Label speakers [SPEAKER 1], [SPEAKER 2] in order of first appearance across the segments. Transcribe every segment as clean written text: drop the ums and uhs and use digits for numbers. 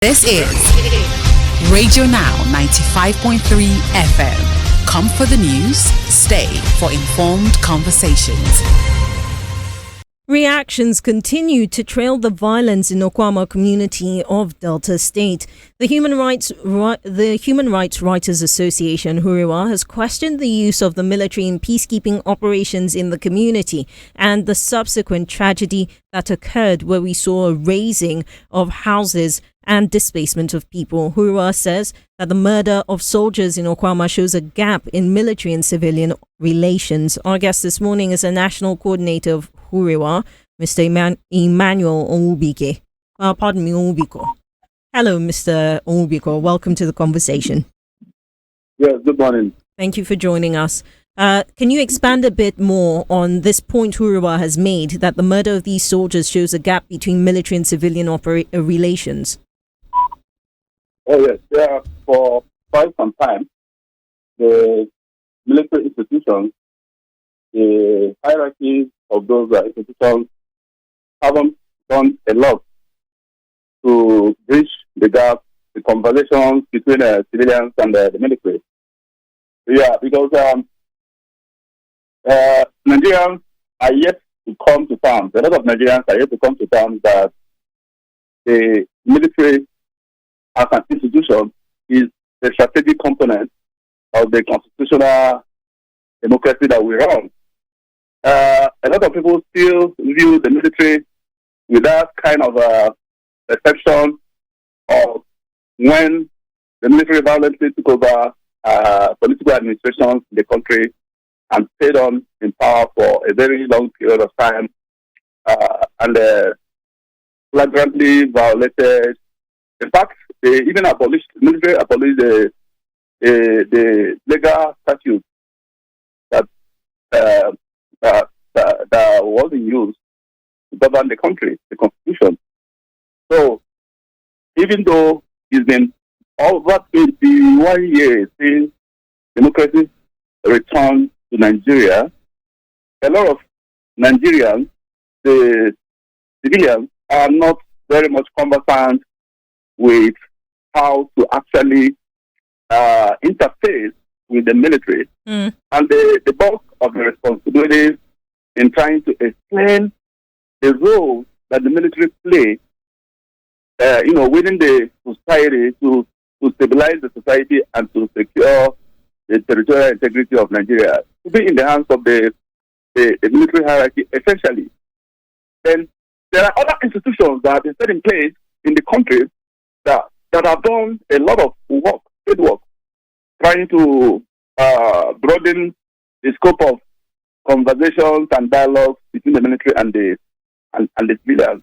[SPEAKER 1] This is Radio Now 95.3 FM. Come for the news, stay for informed conversations.
[SPEAKER 2] Reactions continue to trail the violence in Okuama community of Delta State. The Human Rights Writers Association, HURIWA, has questioned the use of the military in peacekeeping operations in the community and the subsequent tragedy that occurred where we saw a razing of houses and displacement of people. HURIWA says that the murder of soldiers in Okuama shows a gap in military and civilian relations. Our guest this morning is a national coordinator of HURIWA, Mr. Emmanuel Onwubike. Onwubiko. Hello, Mr. Onwubiko. Welcome to the conversation.
[SPEAKER 3] Yes, good morning.
[SPEAKER 2] Thank you for joining us. Can you expand a bit more on this point HURIWA has made, that the murder of these soldiers shows a gap between military and civilian relations?
[SPEAKER 3] Oh, yes. Yeah, for quite some time, the military institutions, the hierarchy of those institutions haven't done a lot to bridge the gap, the conversations between civilians and the military. Yeah, because Nigerians are yet to come to terms. A lot of Nigerians are yet to come to terms that the military as an institution is a strategic component of the constitutional democracy that we run. A lot of people still view the military with that kind of perception of when the military violently took over political administrations in the country and stayed on in power for a very long period of time and flagrantly violated. In fact, they even abolished, the military abolished the legal statute that was in use to govern the country, the constitution. So, even though it's been over 21 years since democracy returned to Nigeria, a lot of Nigerians, the civilians, are not very much conversant with how to actually interface with the military. And the bulk of the responsibilities in trying to explain the role that the military play, within the society to stabilize the society and to secure the territorial integrity of Nigeria, to be in the hands of the military hierarchy, essentially. Then there are other institutions that have been set in place in the country that have done a lot of work, good work, trying to broaden the scope of conversations and dialogue between the military and the civilians.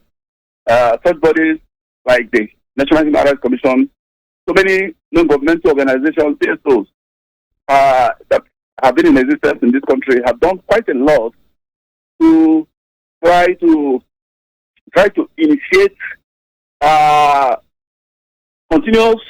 [SPEAKER 3] Such bodies like the National Human Rights Commission, so many non-governmental organizations, CSOs, that have been in existence in this country have done quite a lot to try to initiate continuous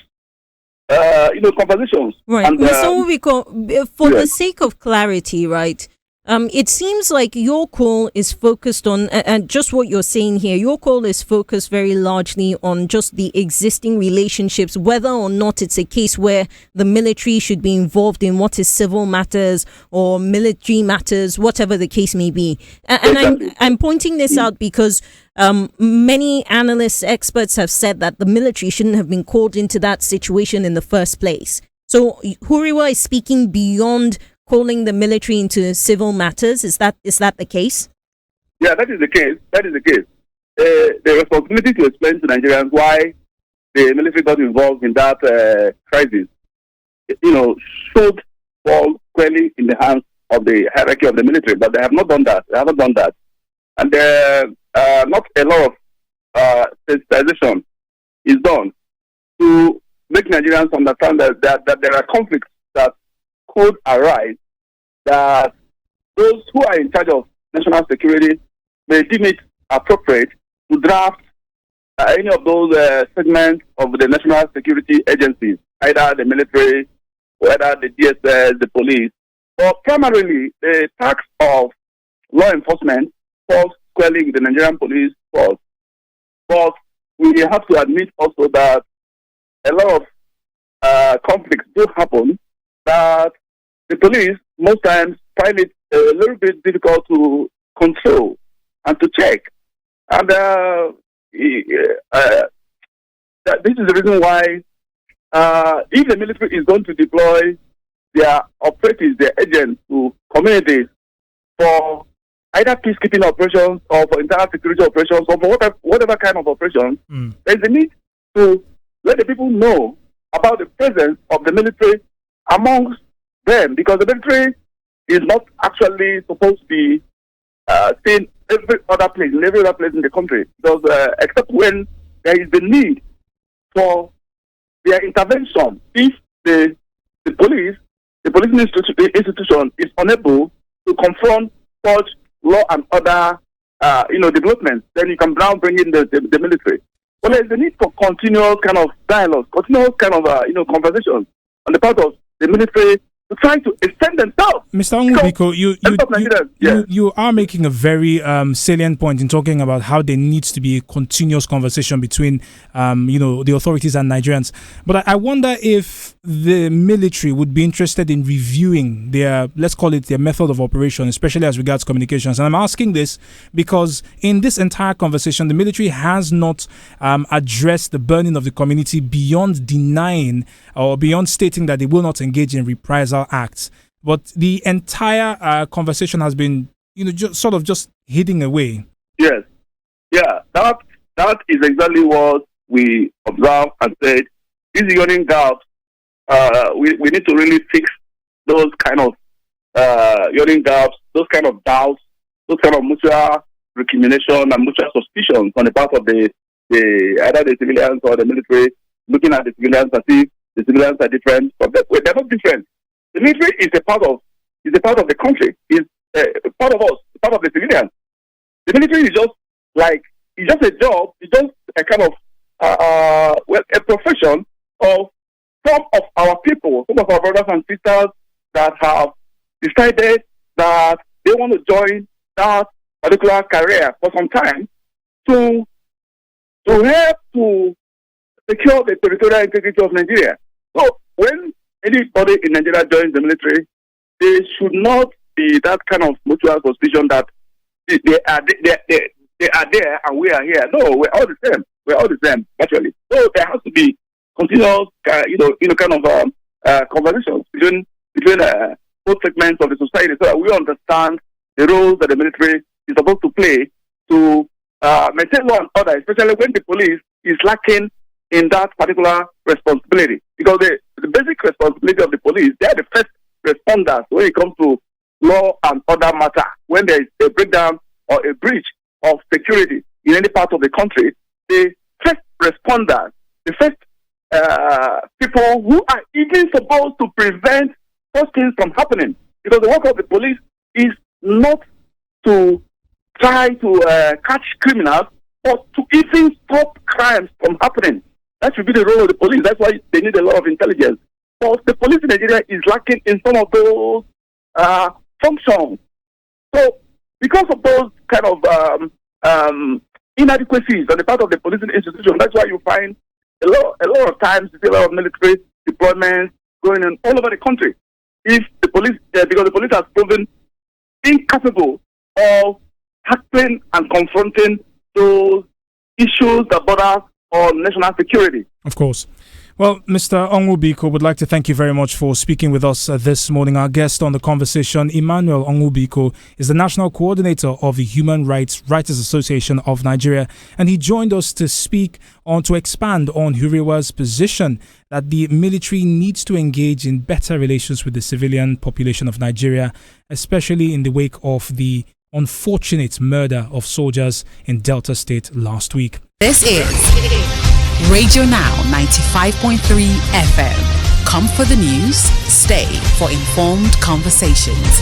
[SPEAKER 3] conversations.
[SPEAKER 2] Right.
[SPEAKER 3] And,
[SPEAKER 2] Mr. Onwubiko, for the sake of clarity, right, it seems like your call is focused on, and just what you're saying here, your call is focused very largely on just the existing relationships, whether or not it's a case where the military should be involved in what is civil matters or military matters, whatever the case may be. And I'm pointing this out because many analysts, experts have said that the military shouldn't have been called into that situation in the first place. So HURIWA is speaking beyond calling the military into civil matters. Is that the case?
[SPEAKER 3] Yeah, that is the case. The responsibility to explain to Nigerians why the military got involved in that crisis, should fall squarely in the hands of the hierarchy of the military, but they have not done that. They haven't done that. And not a lot of sensitization is done to make Nigerians understand that there are conflicts that could arise, that those who are in charge of national security may deem it appropriate to draft any of those segments of the national security agencies, either the military, whether the DSS, the police, or primarily the task of law enforcement falls squarely with the Nigerian police force. But we have to admit also that a lot of conflicts do happen, that the police most times find it a little bit difficult to control and to check. And this is the reason why if the military is going to deploy their operatives, their agents to communities for either peacekeeping operations or for internal security operations or for whatever kind of operations, there's a need to let the people know about the presence of the military amongst them, because the military is not actually supposed to be seen in every other place in the country, because except when there is the need for their intervention. If the policing institution is unable to confront such law and order developments, then you can now bring in the military. But there is a need for continuous kind of dialogue, continuous kind of conversations on the part of the military to try to extend themselves.
[SPEAKER 4] Mr. Onwubiko, you are making a very salient point in talking about how there needs to be a continuous conversation between the authorities and Nigerians. But I wonder if the military would be interested in reviewing their, let's call it their method of operation, especially as regards communications. And I'm asking this because in this entire conversation, the military has not addressed the burning of the community beyond denying or beyond stating that they will not engage in reprisal acts. But the entire conversation has been, just hidden away.
[SPEAKER 3] Yes. Yeah, that is exactly what we observed and said. These yawning gaps, we need to really fix those kind of yawning gaps, those kind of doubts, those kind of mutual recrimination and mutual suspicions on the part of the either the civilians or the military, looking at the civilians and see the civilians are different from them. They're not different. The military is a part of the country. It's part of us, part of the civilians. The military is just a job. It's just a kind of a profession of some of our people, some of our brothers and sisters that have decided that they want to join that particular career for some time to help to secure the territorial integrity of Nigeria. So when anybody in Nigeria joins the military, they should not be that kind of mutual suspicion that they are there and we are here. No, we're all the same. We're all the same, actually. So there has to be continuous, kind of conversations between both segments of the society, so that we understand the roles that the military is supposed to play to maintain law and order, especially when the police is lacking in that particular responsibility. Because the basic responsibility of the police, they are the first responders when it comes to law and order matter. When there is a breakdown or a breach of security in any part of the country, the first responders, the first people who are even supposed to prevent such things from happening. Because the work of the police is not to try to catch criminals, but to even stop crimes from happening. That should be the role of the police. That's why they need a lot of intelligence. But the police in Nigeria is lacking in some of those functions. So, because of those kind of inadequacies on the part of the policing institution, that's why you find a lot of times you see a lot of military deployments going on all over the country. If the police, because the police has proven incapable of tackling and confronting those issues that border on national security.
[SPEAKER 4] Of course. Well, Mr. Onwubiko, would like to thank you very much for speaking with us this morning. Our guest on the conversation, Emmanuel Onwubiko, is the National Coordinator of the Human Rights Writers Association of Nigeria, and he joined us to expand on Huriwa's position that the military needs to engage in better relations with the civilian population of Nigeria, especially in the wake of the unfortunate murder of soldiers in Delta State last week.
[SPEAKER 1] This is Radio Now 95.3 FM. Come for the news, stay for informed conversations.